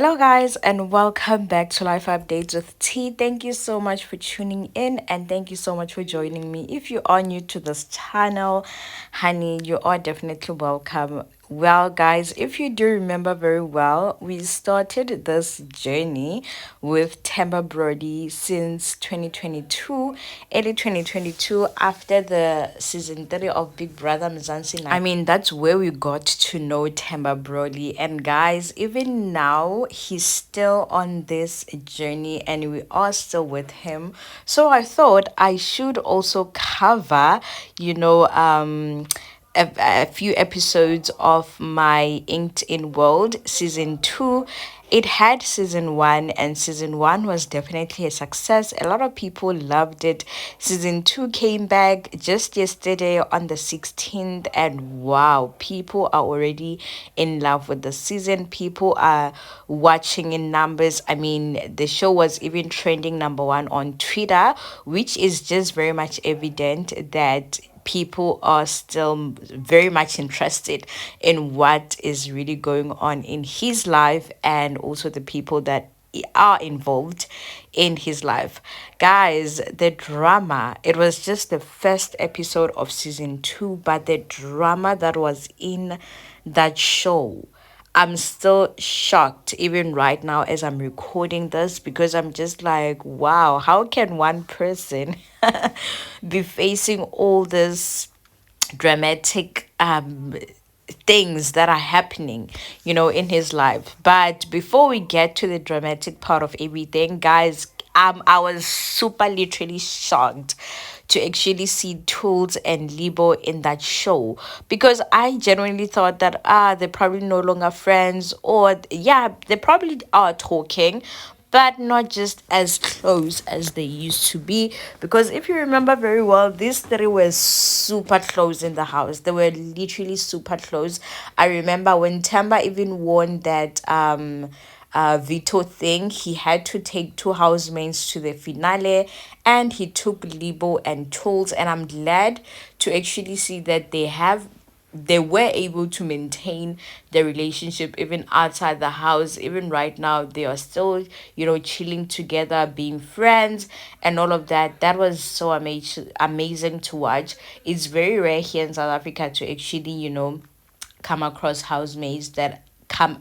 Hello, guys, and welcome back to Life Updates with T. Thank you so much for tuning in, and thank you so much for joining me. If you are new to this channel, honey, you are definitely welcome. Well, guys, if you do remember very well, we started this journey with Themba Brody since 2022, early 2022, after the season 3 of Big Brother Mzansi. I mean, that's where we got to know Themba Brody. And guys, even now, he's still on this journey and we are still with him. So I thought I should also cover, you know, a few episodes of my Inked in World season 2. It had season 1, and season 1 was definitely a success. A lot of people loved it. Season 2 came back just yesterday on the 16th, and wow, people are already in love with the season. People are watching in numbers. I mean, the show was even trending number 1 on Twitter, which is just very much evident that people are still very much interested in what is really going on in his life and also the people that are involved in his life. Guys, the drama, it was just the first episode of season 2, but the drama that was in that show, I'm still shocked even right now as I'm recording this, because I'm just like, wow, how can one person be facing all this dramatic things that are happening, in his life? But before we get to the dramatic part of everything, guys, I was super literally shocked to actually see Tools and Libo in that show, because I genuinely thought that they're probably no longer friends, or yeah, they probably are talking, but not just as close as they used to be. Because if you remember very well, these three were super close in the house. They were literally super close. I remember when Tamba even won that veto thing, he had to take two housemates to the finale, and he took Libo and Tools. And I'm glad to actually see that they were able to maintain the relationship even outside the house. Even right now, they are still, chilling together, being friends, and all of that. That was so amazing to watch. It's very rare here in South Africa to actually, come across housemates that come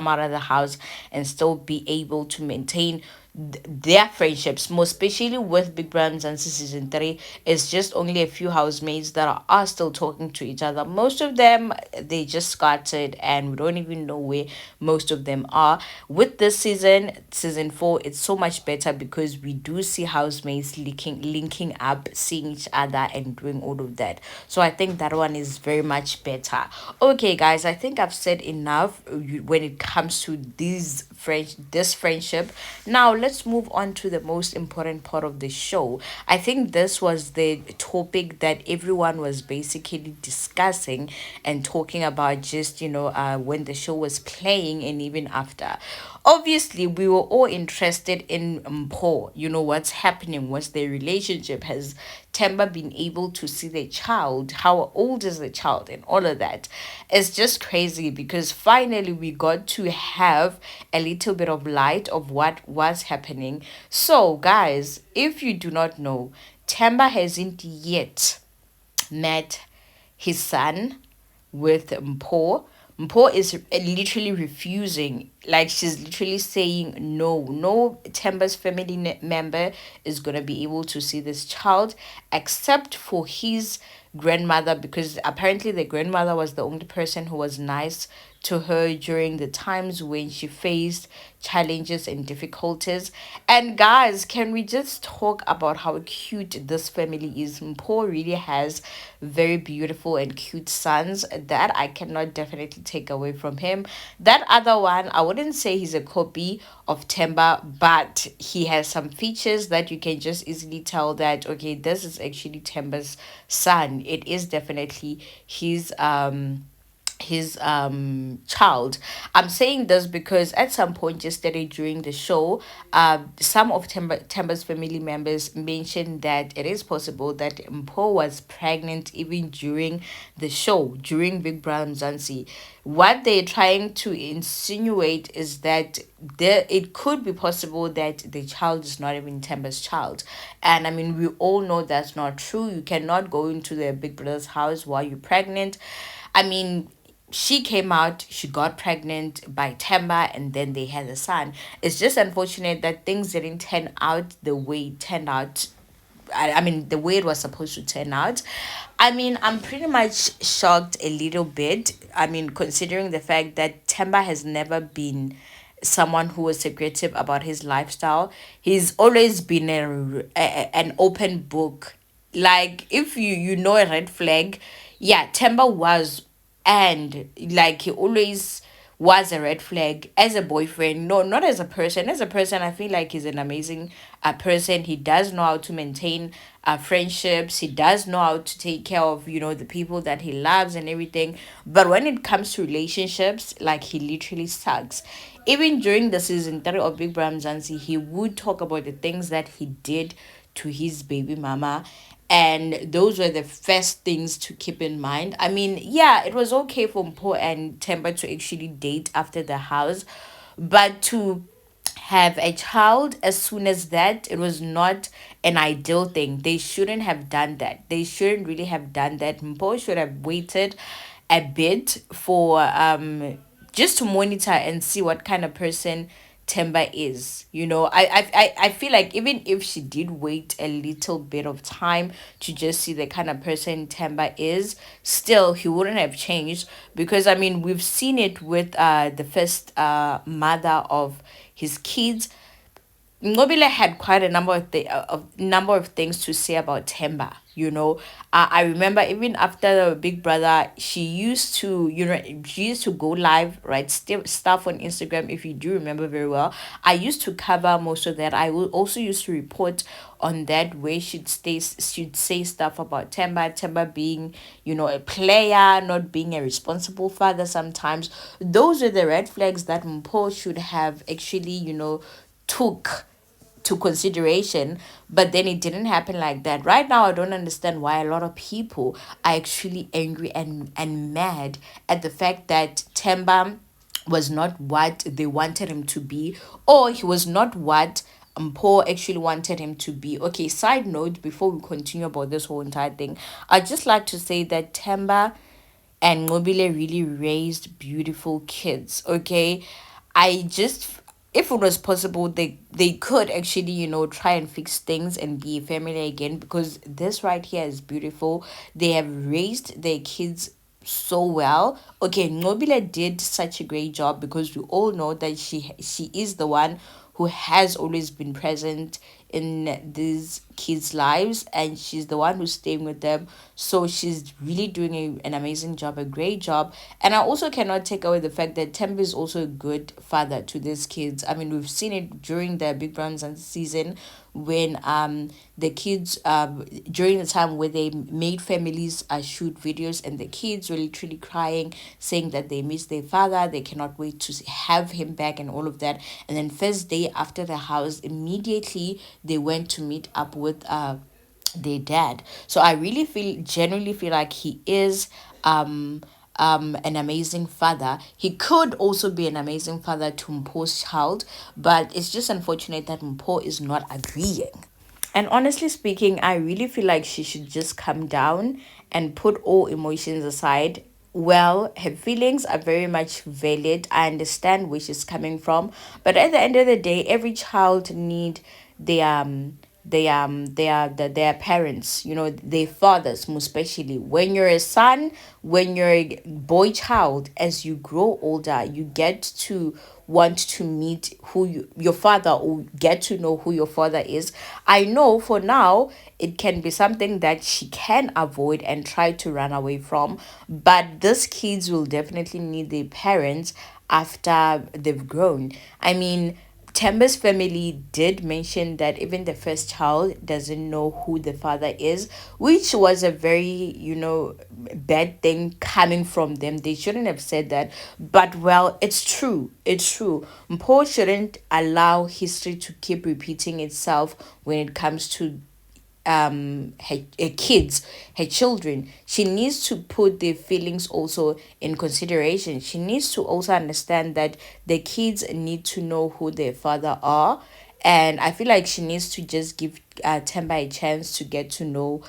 out of the house and still be able to maintain their friendships, more especially with Big Brams and season 3. It's just only a few housemates that are still talking to each other. Most of them, they just started and we don't even know where most of them are. With this season 4, it's so much better because we do see housemates linking up, seeing each other and doing all of that. So I think that one is very much better. Okay, guys, I think I've said enough when it comes to this friendship. Now let's move on to the most important part of the show. I think this was the topic that everyone was basically discussing and talking about, just when the show was playing and even after. Obviously, we were all interested in Mpho. What's happening, what's their relationship, has Themba been able to see the child, how old is the child, and all of that. It's just crazy because finally we got to have a little bit of light of what was happening. So, guys, if you do not know, Themba hasn't yet met his son with Mpho. Mpho is literally refusing. Like, she's literally saying no Themba's family member is gonna be able to see this child except for his grandmother, because apparently the grandmother was the only person who was nice to her during the times when she faced challenges and difficulties. And guys, can we just talk about how cute this family is? Mpho really has very beautiful and cute sons that I cannot definitely take away from him. That other one, I wouldn't say he's a copy of Themba, but he has some features that you can just easily tell that, okay, this is actually Themba's son. It is definitely his his child. I'm saying this because at some point yesterday during the show, some of Themba's family members mentioned that it is possible that Mpho was pregnant even during the show, during Big Brother Mzansi. What they're trying to insinuate is that it could be possible that the child is not even Themba's child. And I mean, we all know that's not true. You cannot go into the Big Brother's house while you're pregnant. I mean, she came out, she got pregnant by Themba, and then they had a son. It's just unfortunate that things didn't turn out the way it turned out. I mean, the way it was supposed to turn out. I mean, I'm pretty much shocked a little bit. I mean, considering the fact that Themba has never been someone who was secretive about his lifestyle. He's always been an open book. Like, if you know a red flag, yeah, Themba was, and like he always was a red flag as a boyfriend. No, not as a person. As a person, I feel like he's an amazing person. He does know how to maintain friendships. He does know how to take care of, the people that he loves and everything. But when it comes to relationships, like, he literally sucks. Even during the season 3 of Big Brother Mzansi, he would talk about the things that he did to his baby mama, and those were the first things to keep in mind. I mean, yeah, it was okay for Mpho and Themba to actually date after the house, but to have a child as soon as that, it was not an ideal thing. They shouldn't have done that. They shouldn't really have done that. Mpho should have waited a bit for just to monitor and see what kind of person Themba is. I feel like even if she did wait a little bit of time to just see the kind of person Themba is, still he wouldn't have changed, because I mean, we've seen it with the first mother of his kids. Ngobile had quite a number of things to say about Themba. I remember even after the Big Brother, she used to go live, right? Stuff on Instagram. If you do remember very well, I used to cover most of that. I will also used to report on that, where she'd say stuff about Themba being, a player, not being a responsible father. Sometimes those are the red flags that Mpho should have actually, took to consideration, but then it didn't happen like that. Right now, I don't understand why a lot of people are actually angry and mad at the fact that Themba was not what they wanted him to be, or he was not what Mpho actually wanted him to be. Okay, side note, before we continue about this whole entire thing, I'd just like to say that Themba and Mobile really raised beautiful kids. Okay, I just, if it was possible, they could actually, try and fix things and be a family again, because this right here is beautiful. They have raised their kids so well. Okay, Nobile did such a great job, because we all know that she is the one who has always been present in these kids' lives, and she's the one who's staying with them. So she's really doing an amazing job, a great job. And I also cannot take away the fact that Tempe is also a good father to these kids. I mean, we've seen it during the Big Brother season, when the kids, during the time where they made families shoot videos, and the kids were literally crying, saying that they miss their father, they cannot wait to have him back and all of that. And then first day after the house, immediately they went to meet up with their dad. So I really genuinely feel like he is an amazing father. He could also be an amazing father to Mpho's child, but it's just unfortunate that Mpho is not agreeing. And honestly speaking, I really feel like she should just calm down and put all emotions aside. Well, her feelings are very much valid. I understand where she's coming from, but at the end of the day, every child need their their parents, their fathers, most especially when you're a son, when you're a boy child. As you grow older, you get to want to meet your father, or get to know who your father is. I know for now it can be something that she can avoid and try to run away from, but these kids will definitely need their parents after they've grown. I mean, Temba's family did mention that even the first child doesn't know who the father is, which was a very, bad thing coming from them. They shouldn't have said that. But well, it's true. It's true. Mpho shouldn't allow history to keep repeating itself when it comes to her kids, her children. She needs to put their feelings also in consideration. She needs to also understand that the kids need to know who their father are, and I feel like she needs to just give Themba a chance to get to know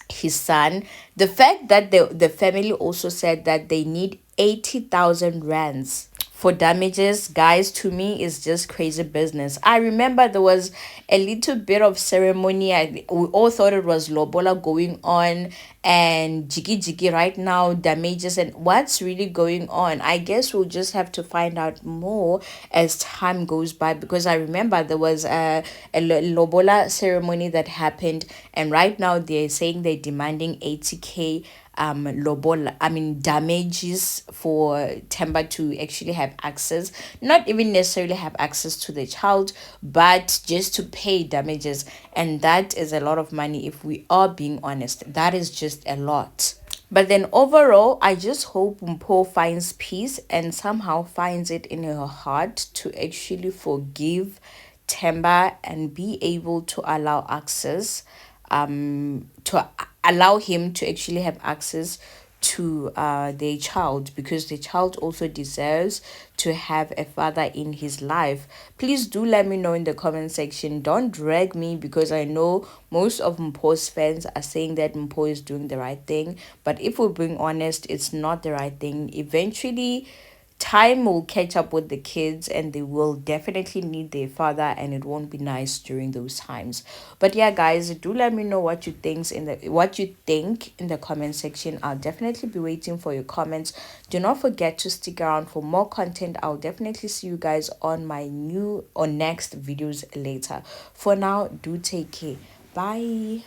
his son. The fact that the family also said that they need 80,000 rands for damages, guys, to me is just crazy business. I remember there was a little bit of ceremony. We all thought it was lobola going on, and jiggy jiggy right now damages, and what's really going on. I guess we'll just have to find out more as time goes by, because I remember there was a lobola ceremony that happened, and right now they're saying they're demanding 80k lobola, I mean damages, for Themba to actually have access, not even necessarily have access to the child, but just to pay damages. And that is a lot of money, if we are being honest. That is just a lot. But then overall, I just hope Mpho finds peace and somehow finds it in her heart to actually forgive Themba and be able to allow access, to allow him to actually have access to their child, because the child also deserves to have a father in his life. Please do let me know in the comment section. Don't drag me, because I know most of Mpho's fans are saying that Mpho is doing the right thing, but if we're being honest, it's not the right thing. Eventually time will catch up with the kids, and they will definitely need their father, and it won't be nice during those times. But yeah, guys, do let me know what you think in the comment section. I'll definitely be waiting for your comments. Do not forget to stick around for more content. I'll definitely see you guys on my new or next videos later. For now, do take care. Bye.